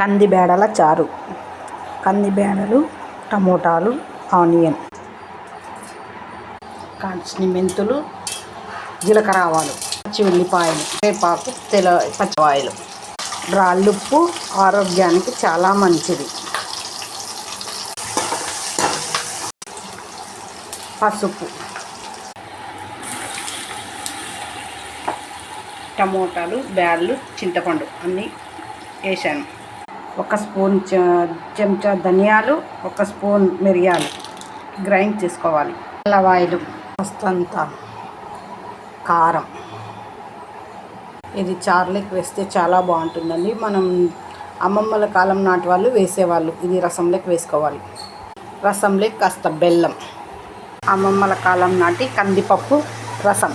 కందిబేడల చారు. కందిబేడలు, టమోటాలు, ఆనియన్, కాల్చిన మెంతులు, జీలకర్ర, ఆవాలు, పచ్చి ఉల్లిపాయలు, వేపాకు, పచ్చివాయలు. రాళ్ళుప్పు ఆరోగ్యానికి చాలా మంచిది. పసుపు, టమోటాలు, బ్యాళ్ళు, చింతపండు అన్నీ వేసాను. 1 స్పూన్ చెంచా ధనియాలు, 1 స్పూన్ మిరియాలు గ్రైండ్ చేసుకోవాలి. తెల్లవాయలు, కాస్తంత కారం. ఇది చారులోకి వేస్తే చాలా బాగుంటుందండి. మనం అమ్మమ్మల కాలం నాటి వాళ్ళు వేసేవాళ్ళు. ఇది రసంలోకి వేసుకోవాలి. రసంలోకి కాస్త బెల్లం. అమ్మమ్మల కాలం నాటి కందిపప్పు రసం.